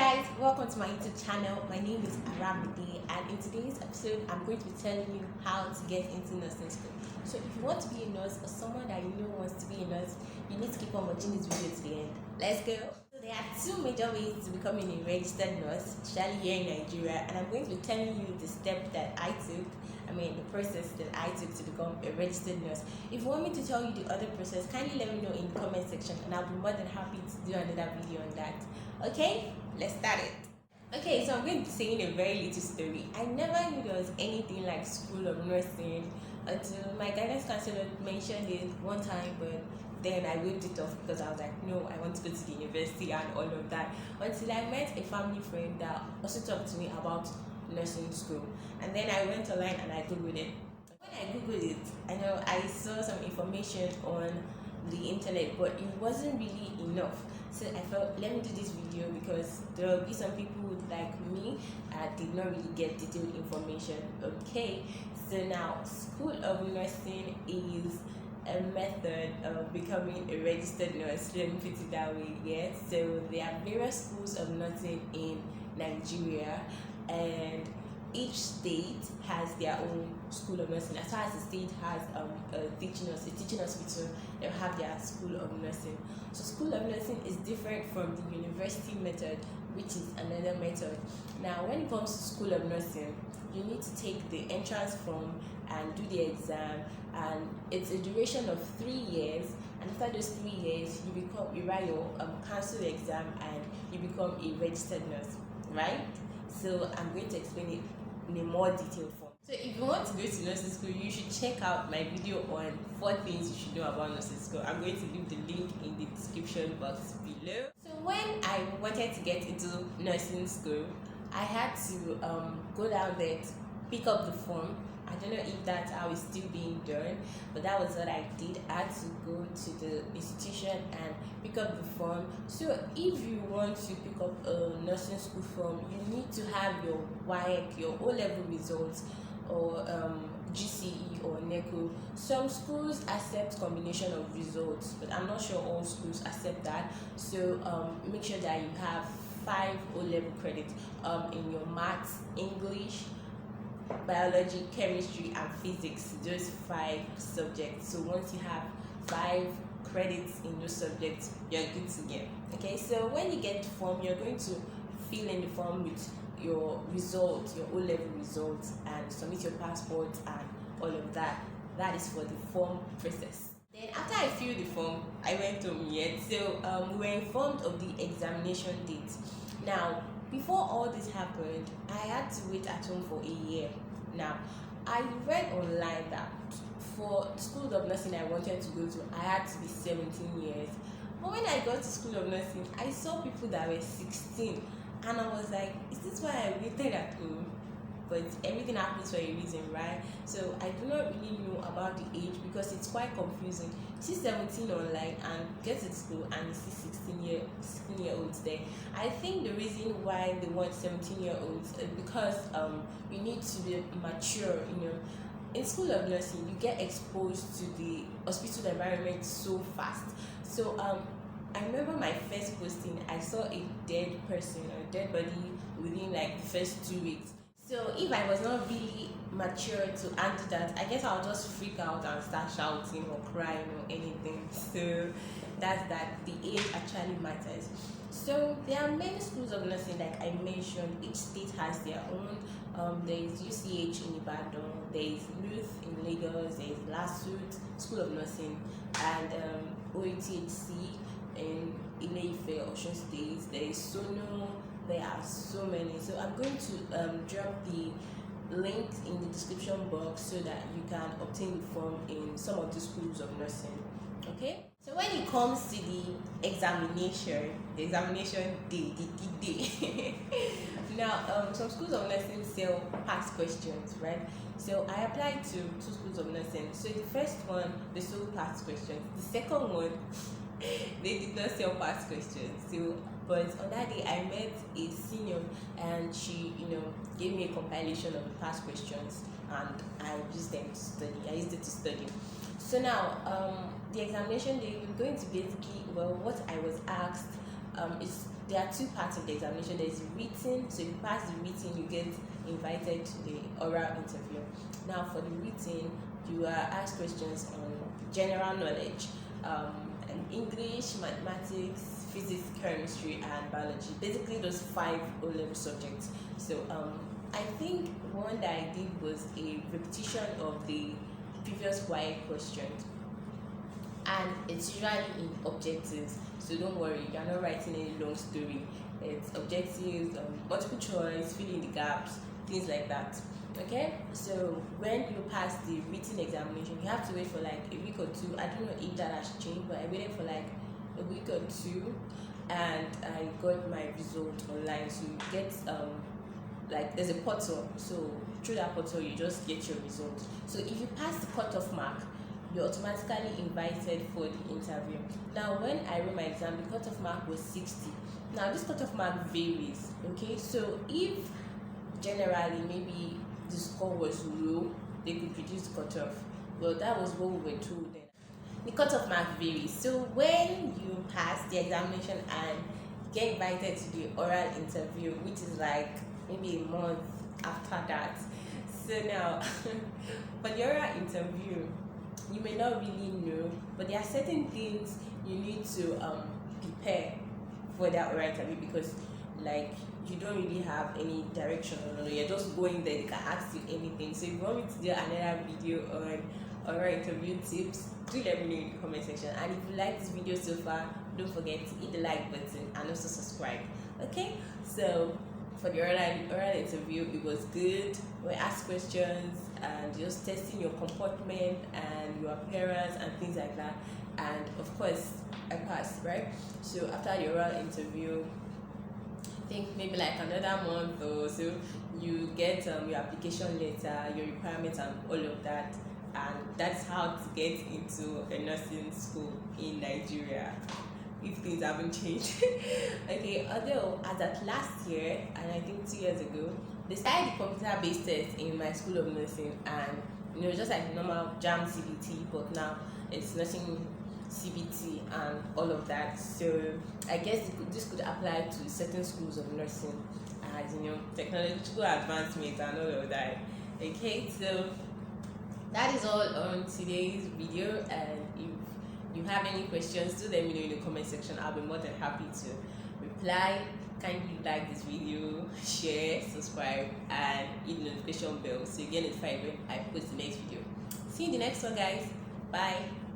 guys, welcome to my YouTube channel. My name is Aramide, and in today's episode I'm going to be telling you how to get into nursing school. So if you want to be a nurse or someone that you know wants to be a nurse, you need to keep on watching this video to the end. Let's go. So there are two major ways to becoming a registered nurse, especially here in Nigeria, and I'm going to be telling you the step that I took, the process that I took to become a registered nurse. If you want me to tell you the other process, kindly let me know in the comment section and I'll be more than happy to do another video on that. Okay, let's start it. Okay, so I'm going to be saying a very little story. I never knew there was anything like school of nursing until my guidance counselor mentioned it one time, but then I waved it off because I was like, no, I want to go to the university and all of that. Until I met a family friend that also talked to me about nursing school, and then I went online and I googled it. When I googled it, I saw some information on the internet, but it wasn't really enough. So I felt, let me do this video because there will be some people like me that did not really get detailed information. Okay, so now school of nursing is a method of becoming a registered nurse. Let me put it that way. Yeah, so there are various schools of nursing in Nigeria, and each state has their own school of nursing. As far as the state has a teaching hospital, they'll have their school of nursing. So school of nursing is different from the university method, which is another method. Now when it comes to school of nursing, you need to take the entrance form and do the exam, and it's a duration of 3 years, and after those 3 years you write your council exam and you become a registered nurse, right? So I'm going to explain it in a more detailed form. So if you want to go to nursing school, you should check out my video on 4 things you should know about nursing school. I'm going to leave the link in the description box below. So when I wanted to get into nursing school, I had to go down there to pick up the form. I don't know if that's how it's still being done, but that was what I did. I had to go to the institution and pick up the form. So if you want to pick up a nursing school form, you need to have your UITH, your O-level results, or GCE or NECO. Some schools accept combination of results, but I'm not sure all schools accept that. So make sure that you have 5 O-level credits in your maths, English, biology, chemistry and physics, those 5 subjects. So once you have 5 credits in those subjects, you're good to go. Okay, so when you get the form, you're going to fill in the form with your results, your O-level results, and submit your passport and all of that. That is for the form process. Then after I filled the form, I went home yet. So we were informed of the examination date. Now before all this happened, I had to wait at home for a year. Now, I read online that for school of nursing I wanted to go to, I had to be 17 years. But when I got to school of nursing, I saw people that were 16, and I was like, is this why I waited at home? But everything happens for a reason, right? So I do not really know about the age because it's quite confusing. You see 17 online and get to school and you see 16-year-olds there. I think the reason why they want 17-year-olds is because you need to be mature. In school of nursing, you get exposed to the hospital environment so fast. So I remember my first posting, I saw a dead person or a dead body within like the first 2 weeks. So if I was not really mature to handle that, I guess I'll just freak out and start shouting or crying or anything. So that's that. The age actually matters. So there are many schools of nursing, like I mentioned. Each state has their own. There is UCH in Ibadan, there is Luth in Lagos, there is LASUT, School of Nursing, and UITH in Ilorin, Osun State. There is Sono. There are so many. So I'm going to drop the link in the description box so that you can obtain the form in some of the schools of nursing. Okay, so when it comes to the examination day. Now some schools of nursing sell past questions, right? So I applied to 2 schools of nursing. So the first one, they sold past questions. The second one, they did not sell past questions. So but on that day I met a senior and she gave me a compilation of the past questions and I used it to study. So now the examination day, we're going to basically, what I was asked is there are two parts of the examination. There's written, so if you pass the written, you get invited to the oral interview. Now for the written, you are asked questions on general knowledge, and English, mathematics, physics, chemistry, and biology. Basically those 5 O-level subjects. So I think one that I did was a repetition of the previous Y questions, and it's usually in objectives, so don't worry, you're not writing any long story. It's objectives, multiple choice, fill in the gaps, things like that. Okay, so when you pass the written examination, you have to wait for like a week or 2. I don't know if that has changed, but I waited for like a week or 2, and I got my result online. So you get like there's a portal, so through that portal you just get your result. So if you pass the cutoff mark, you're automatically invited for the interview. Now when I wrote my exam, the cutoff mark was 60. Now this cutoff mark varies. Okay, so if generally maybe the score was low, they could reduce the cutoff. Well, that was what we were told then. The cutoff mark varies. So when you pass the examination and get invited to the oral interview, which is like maybe a month after that. So now for the oral interview, you may not really know, but there are certain things you need to prepare for that oral interview, because like you don't really have any direction, or you're just going there, they can ask you anything. So if you want me to do another video on oral interview tips, do let me know in the comment section. And if you like this video so far, don't forget to hit the like button and also subscribe. Okay, so for the oral interview, it was good. We asked questions and just testing your comportment and your appearance and things like that. And of course, I passed, right? So after the oral interview, I think maybe like another month or so, you get your application letter, your requirements, and all of that. And that's how to get into a nursing school in Nigeria, if things haven't changed. Okay, although as at last year, and I think 2 years ago, they started the computer-based test in my school of nursing, and just like normal JAM CBT, but now it's nursing CBT and all of that. So I guess this could apply to certain schools of nursing, as technological advancement and all of that. Okay, so that is all on today's video, and if you have any questions, do let me know in the comment section. I'll be more than happy to reply. Kindly like this video, share, subscribe, and hit the notification bell so you get notified when I post the next video. See you in the next one, guys. Bye.